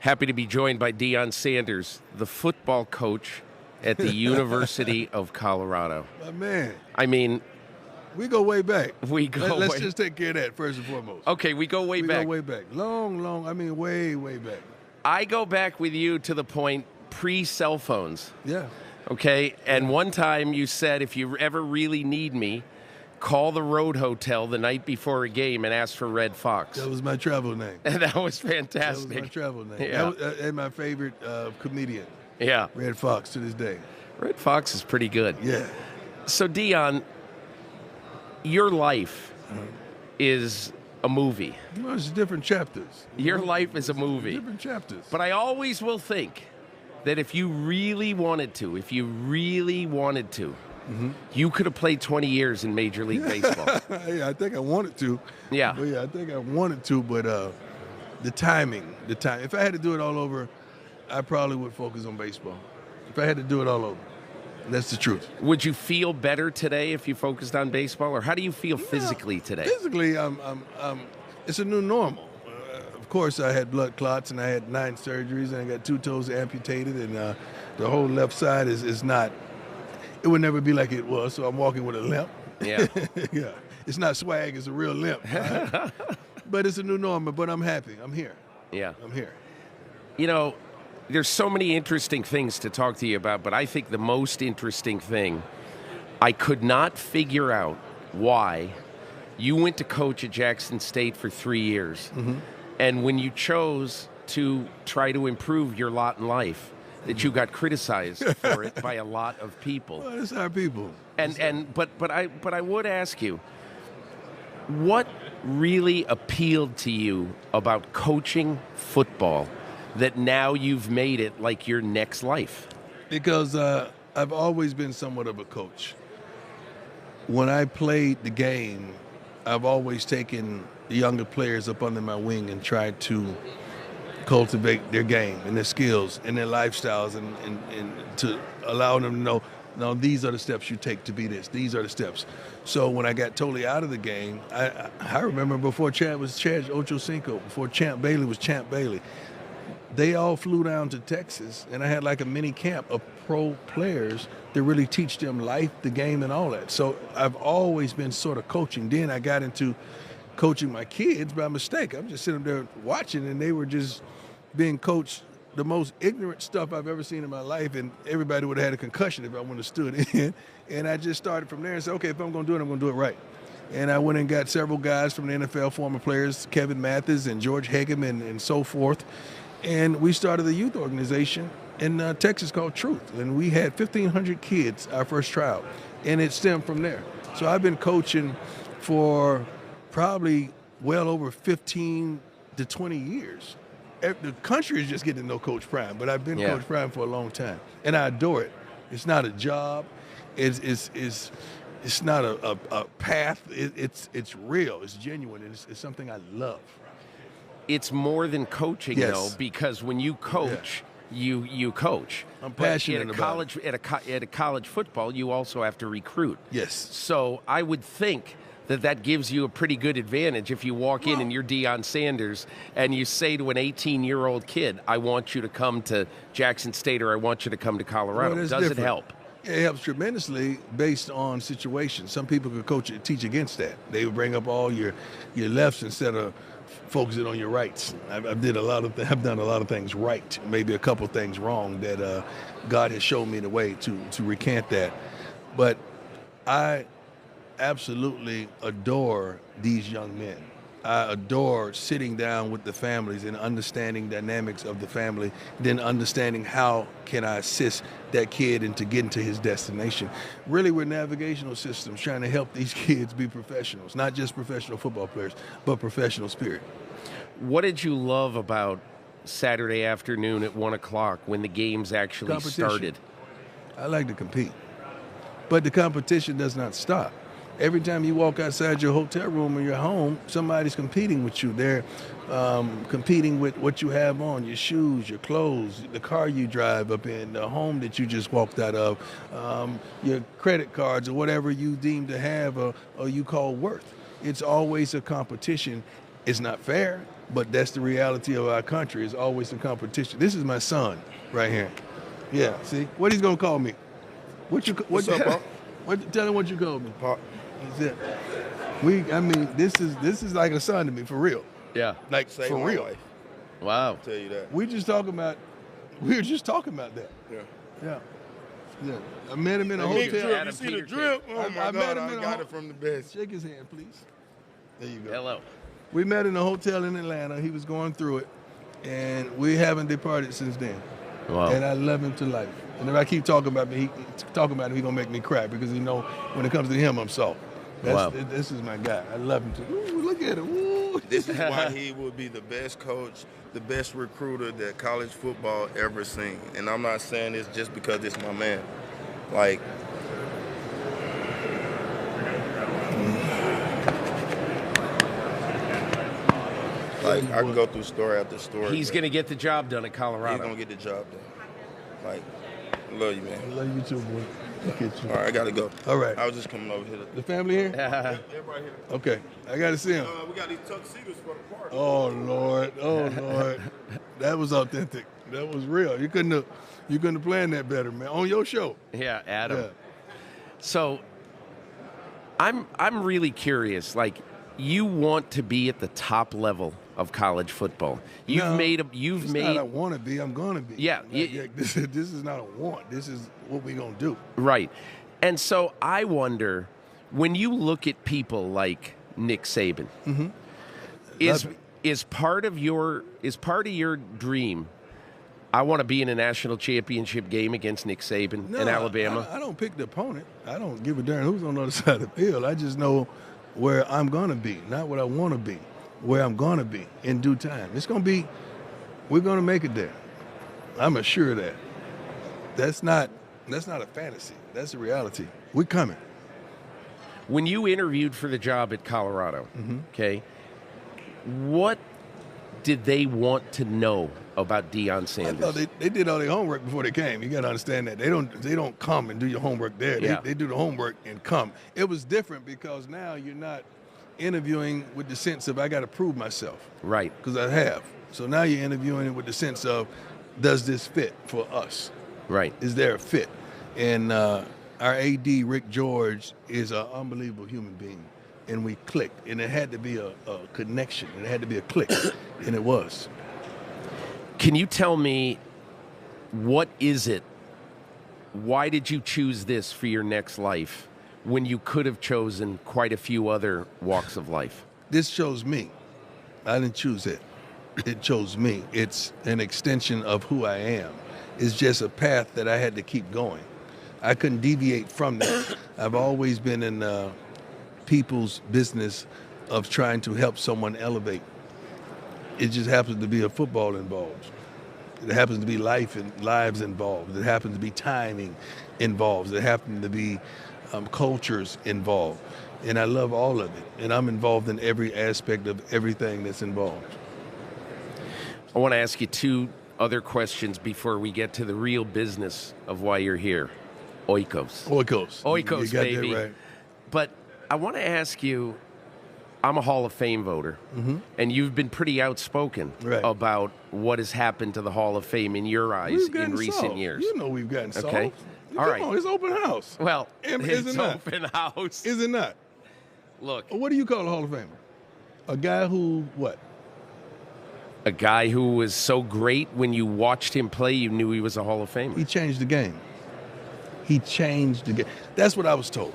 Happy to be joined by Deion Sanders, the football coach at the University of Colorado. My man. I mean, we go way back. Let's just take care of that first and foremost. Okay, we go way back. We go way back. Long, way back. I go back with you to the point pre-cell phones. Yeah. Okay, and one time you said, if you ever really need me, call the Road Hotel the night before a game and ask for Red Fox. That was my travel name. And that was fantastic. That was my travel name. Yeah. And my favorite comedian. Yeah. Red Fox to this day. Red Fox is pretty good. Yeah. So, Deion, your life is a movie. Well, it's different chapters. Your life is a movie. Different chapters. But I always will think that if you really wanted to, you could have played 20 years in Major League Baseball. Yeah, I think I wanted to. Yeah. But I think I wanted to, but the timing. If I had to do it all over, I probably would focus on baseball. If I had to do it all over. That's the truth. Would you feel better today if you focused on baseball, or how do you feel physically today? Physically, it's a new normal. Of course, I had blood clots, and I had 9 surgeries, and I got 2 toes amputated, and the whole left side is not. It would never be like it was. So I'm walking with a limp. Yeah. Yeah. It's not swag. It's a real limp. Right? But it's a new normal. But I'm happy. I'm here. Yeah. I'm here. You know, there's so many interesting things to talk to you about, but I think the most interesting thing, I could not figure out why you went to coach at Jackson State for 3 years. Mm-hmm. And when you chose to try to improve your lot in life, that you got criticized for it by a lot of people. Well, it's our people. But I would ask you, what really appealed to you about coaching football that now you've made it like your next life? Because I've always been somewhat of a coach. When I played the game, I've always taken the younger players up under my wing and tried to cultivate their game and their skills and their lifestyles and to allow them to know, no, these are the steps you take to be this. These are the steps. So when I got totally out of the game, I remember before Chad was Chad Ochocinco, before Champ Bailey was Champ Bailey, they all flew down to Texas, and I had like a mini camp of pro players to really teach them life, the game, and all that. So I've always been sort of coaching. Then I got into coaching my kids by mistake. I'm just sitting there watching, and they were just being coached the most ignorant stuff I've ever seen in my life, and everybody would have had a concussion if I wouldn't have stood in. And I just started from there and said, okay, if I'm going to do it, I'm going to do it right. And I went and got several guys from the NFL, former players, Kevin Mathis and George Hageman and so forth. And we started a youth organization in Texas called Truth. And we had 1,500 kids our first trial, and it stemmed from there. So I've been coaching for probably well over 15 to 20 years. The country is just getting to know Coach Prime, but I've been Coach Prime for a long time, and I adore it. It's not a job. It's not a path. It's real. It's genuine. It's something I love. It's more than coaching, though, because when you coach, you coach. I'm passionate about it. At a college football, you also have to recruit. Yes. So I would think that gives you a pretty good advantage if you walk in and you're Deion Sanders and you say to an 18-year-old kid, I want you to come to Jackson State or I want you to come to Colorado. Does it help? Yeah, it helps tremendously based on situations. Some people could teach against that. They would bring up all your lefts instead of focusing on your rights. I've done a lot of things right, maybe a couple things wrong that God has shown me the way to recant that. But I absolutely adore these young men. I adore sitting down with the families and understanding dynamics of the family, then understanding how can I assist that kid into getting to his destination. Really, we're navigational systems trying to help these kids be professionals, not just professional football players, but professional spirit. What did you love about Saturday afternoon at 1 o'clock when the games actually started? I like to compete, but the competition does not stop. Every time you walk outside your hotel room or your home, somebody's competing with you. They're competing with what you have on, your shoes, your clothes, the car you drive up in, the home that you just walked out of, your credit cards or whatever you deem to have or you call worth. It's always a competition. It's not fair, but that's the reality of our country. It's always some competition. This is my son right here. Yeah, see? What he's going to call me? What's up, Pop? Tell him what you called me. Pop. That's it. This is like a son to me, for real. Yeah. Like, Save for my real. life. Wow. I'll tell you that. We were just talking about that. Yeah. Yeah. I met him in a Big hotel. drip. Adam You see Peter the drip? Oh, I my met God. him I in a got it from the best. Shake his hand, please. There you go. Hello. We met in a hotel in Atlanta. He was going through it, and we haven't departed since then. Wow. And I love him to life. And if I keep talking about him, he's gonna make me cry because he know when it comes to him, I'm soft. Wow. This is my guy. I love him too. Ooh, look at him. Ooh. This is why he would be the best coach, the best recruiter that college football ever seen. And I'm not saying this just because it's my man. Like, I can go through story after story. He's going to get the job done at Colorado. He's going to get the job done. Like, I love you, I man. love you too, boy. Look at you. All right, I got to go. All right. I was just coming over here. The family here? Everybody here. Okay. I got to see him. We got these tuxedos for the party. Oh Lord. That was authentic. That was real. You couldn't have planned that better, man. On your show. Yeah, Adam. Yeah. So I'm really curious. Like, you want to be at the top level of college football. It's not I want to be. I'm going to be. Yeah. This is not a want. This is what we're going to do. Right. And so I wonder, when you look at people like Nick Saban, is part of your dream, I want to be in a national championship game against Nick Saban in Alabama? I don't pick the opponent. I don't give a darn who's on the other side of the field. I just know where I'm going to be, not what I want to be, where I'm going to be in due time. We're going to make it there. I'm assured of that. That's not a fantasy. That's a reality. We're coming. When you interviewed for the job at Colorado, okay, what did they want to know about Deion Sanders? I thought they did all their homework before they came. You got to understand that. They don't come and do your homework there. Yeah. They do the homework and come. It was different because now you're not interviewing with the sense of I got to prove myself. Right. Because I have. So now you're interviewing with the sense of, does this fit for us? Right. Is there a fit? And our AD, Rick George, is an unbelievable human being. And we clicked. And it had to be a connection. It had to be a click. And it was. Can you tell me, what is it? Why did you choose this for your next life when you could have chosen quite a few other walks of life? This chose me. I didn't choose it. It chose me. It's an extension of who I am. It's just a path that I had to keep going. I couldn't deviate from that. I've always been in people's business of trying to help someone elevate. It just happens to be a football involved. It happens to be lives involved. It happens to be timing involved. It happens to be cultures involved. And I love all of it. And I'm involved in every aspect of everything that's involved. I want to ask you two other questions before we get to the real business of why you're here. Oikos. You got baby. that right. But I want to ask you, I'm a Hall of Fame voter, and you've been pretty outspoken about what has happened to the Hall of Fame in your eyes in recent years. You know we've gotten soft. Okay. All right. It's open house. Well, is it's it not? open house. Is it not? Look. What do you call a Hall of Famer? A guy who, what? A guy who was so great when you watched him play, you knew he was a Hall of Famer. He changed the game. He changed the game. That's what I was told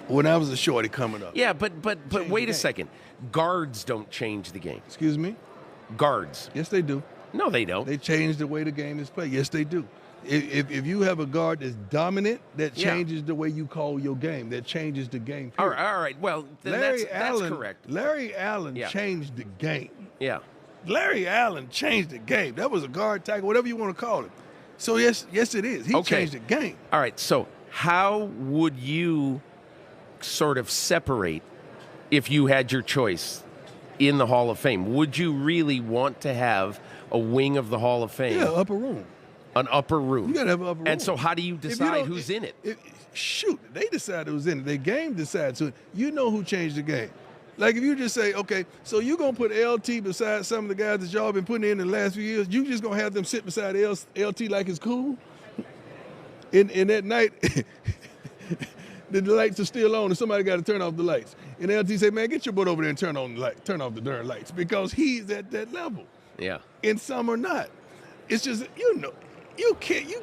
when I was a shorty coming up. Yeah, but wait a second. Guards don't change the game. Excuse me? Guards. Yes, they do. No, they don't. They change the way the game is played. Yes, they do. If you have a guard that's dominant, that changes the way you call your game. That changes the game. All right. Well, that's correct. Larry Allen changed the game. Yeah. Larry Allen changed the game. That was a guard tackle, whatever you want to call it. So, yes, it is. He changed the game. All right. So how would you sort of separate, if you had your choice, in the Hall of Fame? Would you really want to have a wing of the Hall of Fame? Yeah, upper room. An upper room. You got to have an upper room. And so how do you decide who's in it? Shoot, they decide who's in it. The game decides who. You know who changed the game. Like if you just say, okay, so you're going to put LT beside some of the guys that y'all been putting in the last few years, you just going to have them sit beside LT like it's cool? And at night, the lights are still on and somebody got to turn off the lights. And LT say, man, get your butt over there and turn off the darn lights, because he's at that level. Yeah. And some are not. It's just, you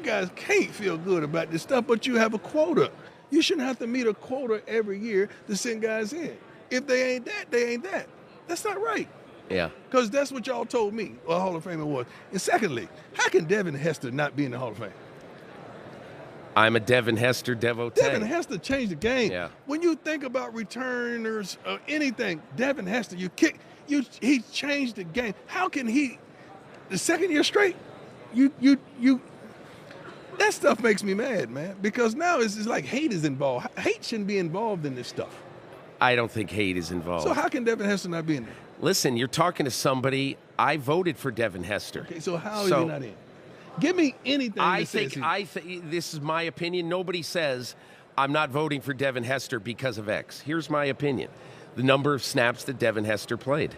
guys can't feel good about this stuff, but you have a quota. You shouldn't have to meet a quota every year to send guys in. If they ain't that, they ain't that. That's not right. Yeah. Because that's what y'all told me a Hall of Famer was. And secondly, how can Devin Hester not be in the Hall of Fame? I'm a Devin Hester devotee. Devin Hester changed the game. Yeah. When you think about returners or anything, Devin Hester, he changed the game. How can he, the second year straight, that stuff makes me mad, man. Because now it's like hate is involved. Hate shouldn't be involved in this stuff. I don't think hate is involved. So how can Devin Hester not be in there? Listen, you're talking to somebody. I voted for Devin Hester. Okay, so how is he not in? Give me anything. I think this is my opinion. Nobody says I'm not voting for Devin Hester because of X. Here's my opinion: the number of snaps that Devin Hester played.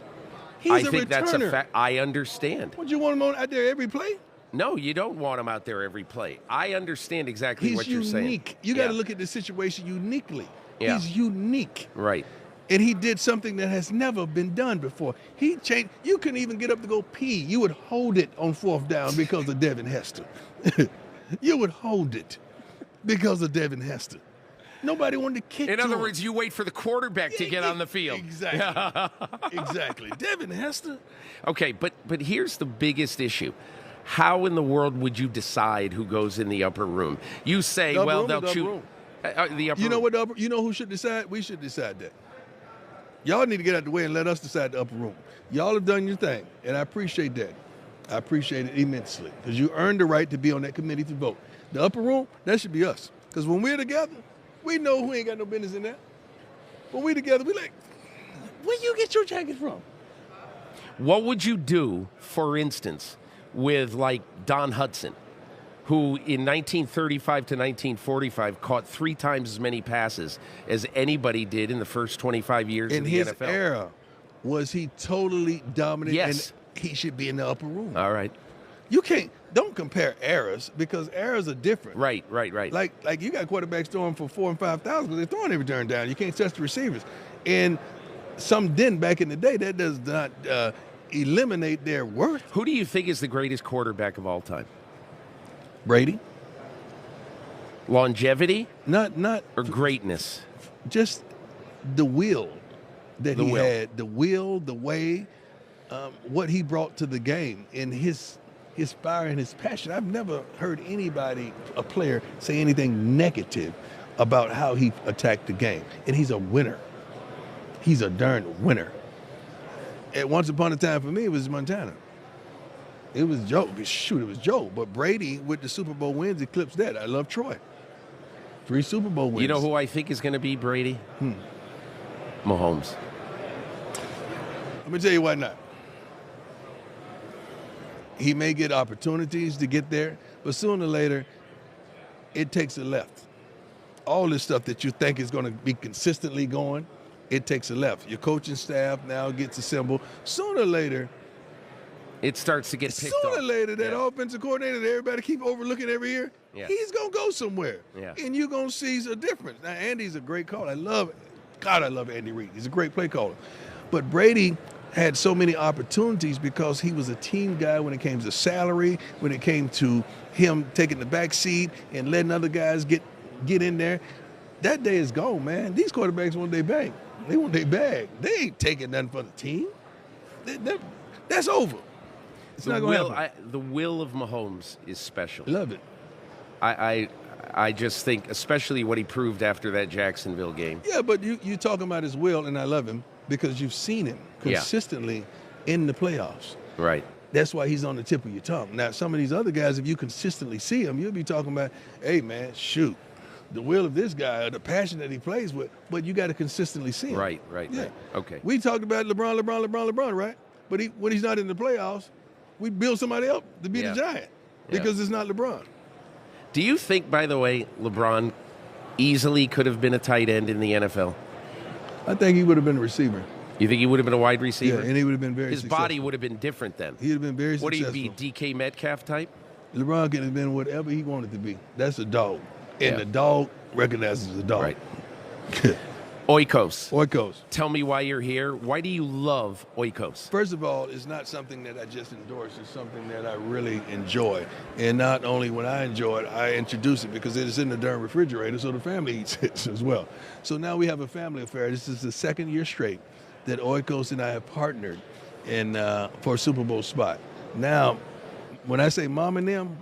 I think returner. That's a fact. I understand. Would you want him out there every play? No, you don't want him out there every play. I understand exactly what you're saying. He's unique. You got to look at the situation uniquely. Yeah. He's unique. Right. And he did something that has never been done before. He changed. You couldn't even get up to go pee. You would hold it on fourth down because of Devin Hester. You would hold it because of Devin Hester. Nobody wanted to kick. In other words, you wait for the quarterback to get on the field. Exactly. Exactly. Devin Hester. Okay, but here's the biggest issue. How in the world would you decide who goes in the upper room? You say, they'll choose the upper room. You know who should decide? We should decide that. Y'all need to get out the way and let us decide the upper room. Y'all have done your thing, and I appreciate that. I appreciate it immensely, because you earned the right to be on that committee to vote. The upper room, that should be us, because when we're together, we know who ain't got no business in that. When we together, we like, where you get your jacket from? What would you do, for instance, with like Don Hudson, who in 1935 to 1945 caught 3 times as many passes as anybody did in the first 25 years of the NFL? In his era, was he totally dominant? Yes. And he should be in the upper room. All right. You don't compare eras, because eras are different. Right. Like you got quarterbacks throwing for 4,000 and 5,000, but they're throwing every turn down. You can't touch the receivers. And some didn't back in the day. That does not eliminate their worth. Who do you think is the greatest quarterback of all time? Brady. Longevity? Not or greatness? Just the will that he had. The will, the way, what he brought to the game, and his fire and his passion. I've never heard anybody, a player, say anything negative about how he attacked the game. And he's a winner. He's a darn winner. At once upon a time for me, it was Montana. It was Joe. Shoot, it was Joe. But Brady, with the Super Bowl wins, eclipsed that. I love Troy. 3 Super Bowl wins. You know who I think is going to be Brady? Mahomes. Let me tell you why not. He may get opportunities to get there, but sooner or later, it takes a left. All this stuff that you think is going to be consistently going, it takes a left. Your coaching staff now gets assembled. Sooner or later, it starts to get picked Sooner or up. later, that offensive coordinator that everybody keep overlooking every year, he's going to go somewhere. Yeah. And you're going to see a difference. Now, Andy's a great caller. I love Andy Reid. He's a great play caller. But Brady had so many opportunities because he was a team guy when it came to salary, when it came to him taking the back seat and letting other guys get in there. That day is gone, man. These quarterbacks want their bag. They want their bag. They ain't taking nothing for the team. That's over. It's not going to happen. The will of Mahomes is special. Love it. I just think, especially what he proved after that Jacksonville game. Yeah, but you talking about his will, and I love him because you've seen him consistently in the playoffs. Right. That's why he's on the tip of your tongue. Now, some of these other guys, if you consistently see them, you'll be talking about, hey, man, shoot, the will of this guy, or the passion that he plays with, but you got to consistently see him. Right. Yeah. Okay. We talked about LeBron, right? But when he's not in the playoffs, we build somebody up to be the giant because it's not LeBron. Do you think, by the way, LeBron easily could have been a tight end in the NFL? I think he would have been a receiver. You think he would have been a wide receiver? Yeah, and he would have been very His successful. body would have been different then. He'd have been very What successful. Would he be, DK Metcalf type? LeBron could have been whatever he wanted to be. That's a dog. And Yeah. the dog recognizes the dog. Right. Oikos. Oikos. Tell me why you're here. Why do you love Oikos? First of all, it's not something that I just endorse. It's something that I really enjoy. And not only when I enjoy it, I introduce it because it is in the darn refrigerator, so the family eats it as well. So now we have a family affair. This is the second year straight that Oikos and I have partnered for a Super Bowl spot. Now, when I say mom and them,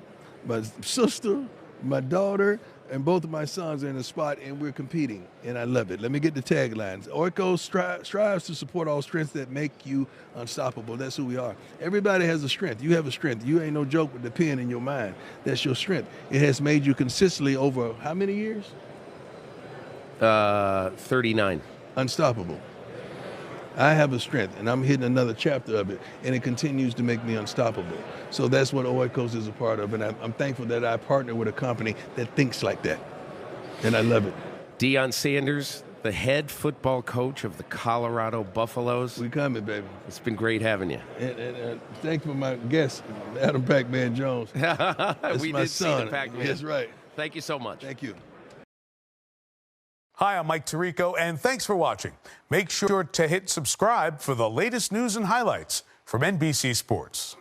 my sister, my daughter, and both of my sons are in the spot, and we're competing, and I love it. Let me get the taglines. Oikos strives to support all strengths that make you unstoppable. That's who we are. Everybody has a strength. You have a strength. You ain't no joke with the pen in your mind. That's your strength. It has made you consistently over how many years? 39. Unstoppable. I have a strength, and I'm hitting another chapter of it, and it continues to make me unstoppable. So that's what Oikos is a part of, and I'm thankful that I partner with a company that thinks like that, and I love it. Deion Sanders, the head football coach of the Colorado Buffaloes. We coming, baby. It's been great having you. And thanks for my guest, Adam Pac-Man Jones. That's We my did son. see the Pac-Man. That's right. Thank you so much. Thank you. Hi, I'm Mike Tirico, and thanks for watching. Make sure to hit subscribe for the latest news and highlights from NBC Sports.